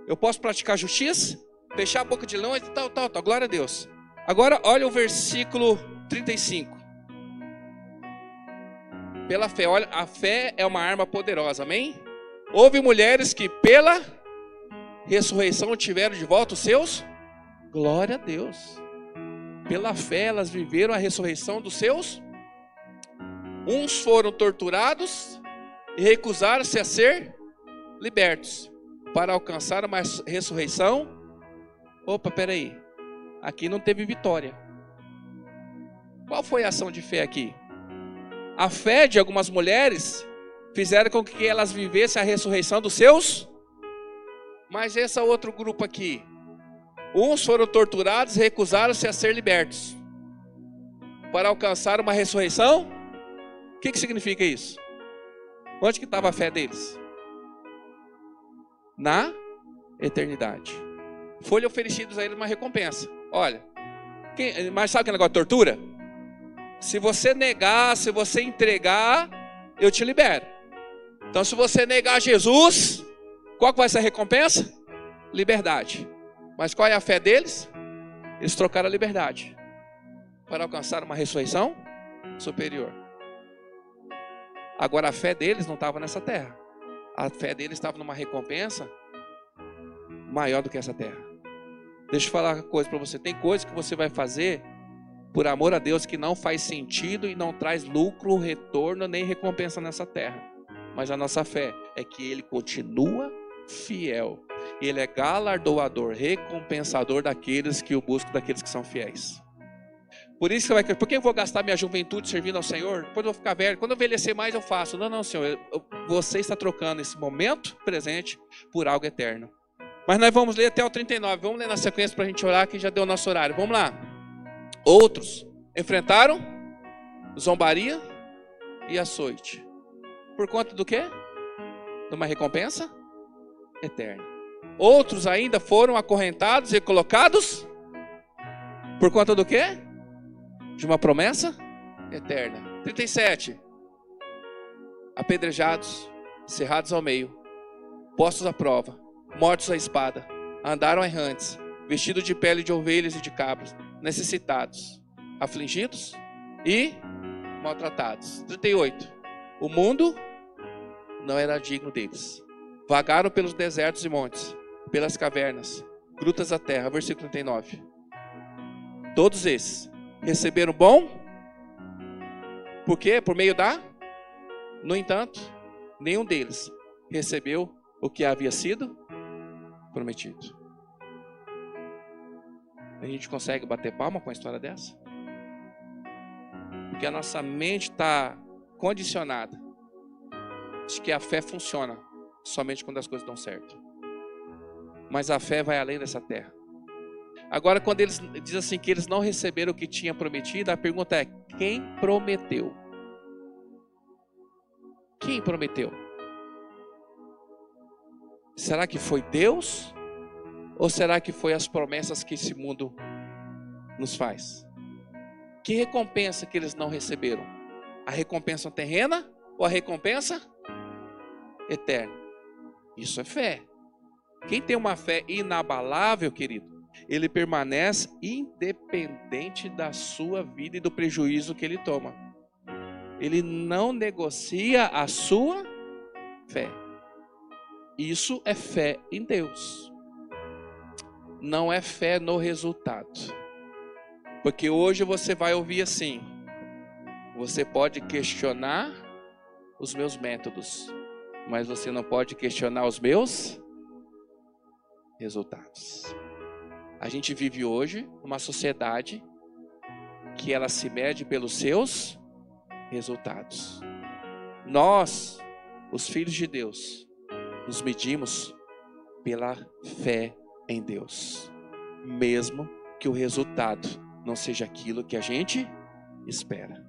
Eu posso praticar justiça, fechar a boca de leões e tal. Glória a Deus. Agora, olha o versículo 35. Pela fé, olha, a fé é uma arma poderosa, amém? Houve mulheres que pela ressurreição tiveram de volta os seus. Glória a Deus. Pela fé elas viveram a ressurreição dos seus. Uns foram torturados e recusaram-se a ser libertos para alcançar uma ressurreição. Opa, peraí. Aqui não teve vitória. Qual foi a ação de fé aqui? A fé de algumas mulheres fizeram com que elas vivessem a ressurreição dos seus. Mas esse outro grupo aqui, uns foram torturados e recusaram-se a ser libertos para alcançar uma ressurreição. O que significa isso? Onde que estava a fé deles? Na eternidade. Foi-lhe oferecido a eles uma recompensa. Olha, mas sabe que negócio de tortura? Se você negar, se você entregar, eu te libero. Então se você negar Jesus, qual que vai ser a recompensa? Liberdade. Mas qual é a fé deles? Eles trocaram a liberdade para alcançar uma ressurreição superior. Agora a fé deles não estava nessa terra. A fé deles estava numa recompensa maior do que essa terra. Deixa eu falar uma coisa para você. Tem coisas que você vai fazer por amor a Deus que não faz sentido e não traz lucro, retorno, nem recompensa nessa terra. Mas a nossa fé é que Ele continua fiel. Ele é galardoador, recompensador daqueles que o buscam, daqueles que são fiéis. Por isso que por que eu vou gastar minha juventude servindo ao Senhor? Depois eu vou ficar velho. Quando eu envelhecer mais eu faço. Não, Senhor. Você está trocando esse momento presente por algo eterno. Mas nós vamos ler até o 39. Vamos ler na sequência para a gente orar, que já deu o nosso horário. Vamos lá. Outros enfrentaram zombaria e açoite. Por conta do quê? De uma recompensa eterna. Outros ainda foram acorrentados e colocados por conta do quê? De uma promessa eterna. 37. Apedrejados, cerrados ao meio, postos à prova, mortos à espada, andaram errantes, vestidos de pele de ovelhas e de cabras, necessitados, afligidos e maltratados. 38. O mundo não era digno deles. Vagaram pelos desertos e montes, pelas cavernas, grutas da terra. Versículo 39. Todos esses receberam bom. Por quê? Por meio da. No entanto, nenhum deles recebeu o que havia sido prometido. A gente consegue bater palma com a história dessa? Porque a nossa mente está condicionada de que a fé funciona somente quando as coisas dão certo. mas a fé vai além dessa terra. Agora, quando eles dizem assim que eles não receberam o que tinha prometido, a pergunta é: quem prometeu? Quem prometeu? Será que foi Deus? Ou será que foi as promessas que esse mundo nos faz? Que recompensa que eles não receberam? A recompensa terrena ou a recompensa eterna? Isso é fé. Quem tem uma fé inabalável, querido, ele permanece independente da sua vida e do prejuízo que ele toma. Ele não negocia a sua fé. Isso é fé em Deus. Não é fé no resultado. Porque hoje você vai ouvir assim: você pode questionar os meus métodos, mas você não pode questionar os meus resultados. A gente vive hoje uma sociedade que ela se mede pelos seus resultados. Nós, os filhos de Deus, nos medimos pela fé em Deus, mesmo que o resultado não seja aquilo que a gente espera.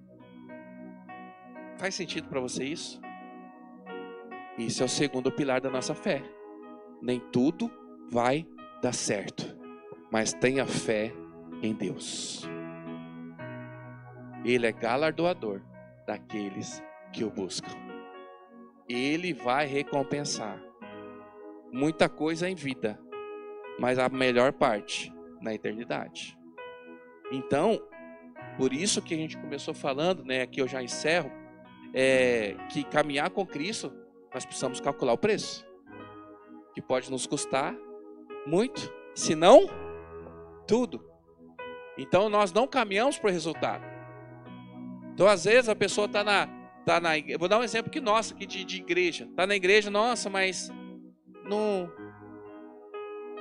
Faz sentido para você isso? Isso é o segundo pilar da nossa fé. Nem tudo vai dar certo, mas tenha fé em Deus. Ele é galardoador daqueles que o buscam. Ele vai recompensar muita coisa em vida, mas a melhor parte na eternidade. Então, por isso que a gente começou falando, né, aqui eu já encerro, que caminhar com Cristo, nós precisamos calcular o preço, que pode nos custar muito, se não tudo. Então nós não caminhamos para o resultado. Então às vezes a pessoa está na igreja, vou dar um exemplo que nosso aqui de igreja, está na igreja, nossa, mas não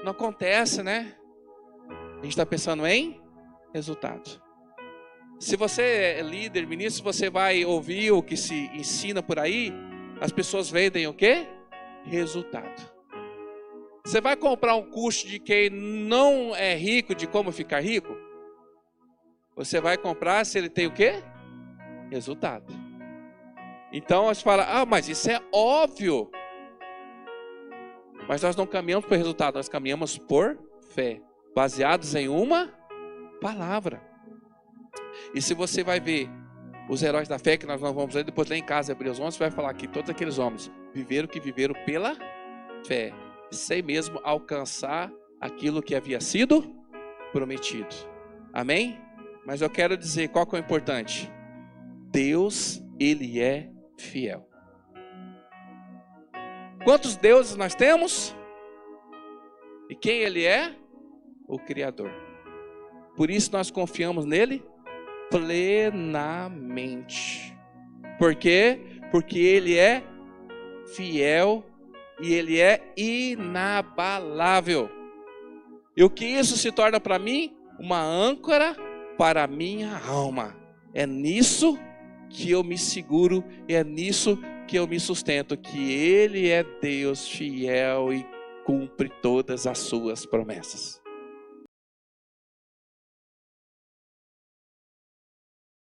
acontece, né? A gente está pensando em resultado. Se você é líder, ministro, você vai ouvir o que se ensina por aí, as pessoas vendem o quê? Resultado. Você vai comprar um curso de quem não é rico, de como ficar rico? Você vai comprar se ele tem o quê? Resultado. Então você fala, mas isso é óbvio. Mas nós não caminhamos por resultado, nós caminhamos por fé, baseados em uma palavra. E se você vai ver os heróis da fé, que nós não vamos ler, depois lá em casa, Hebreus 11, vai falar que todos aqueles homens viveram o que viveram pela fé, sem mesmo alcançar aquilo que havia sido prometido. Amém? Mas eu quero dizer qual que é o importante. Deus, Ele é fiel. Quantos deuses nós temos? E quem Ele é? O Criador. Por isso nós confiamos nele plenamente. Por quê? Porque Ele é fiel e Ele é inabalável. E o que isso se torna para mim? Uma âncora para a minha alma. É nisso que eu me seguro e é nisso que eu me sustento, que Ele é Deus fiel e cumpre todas as suas promessas.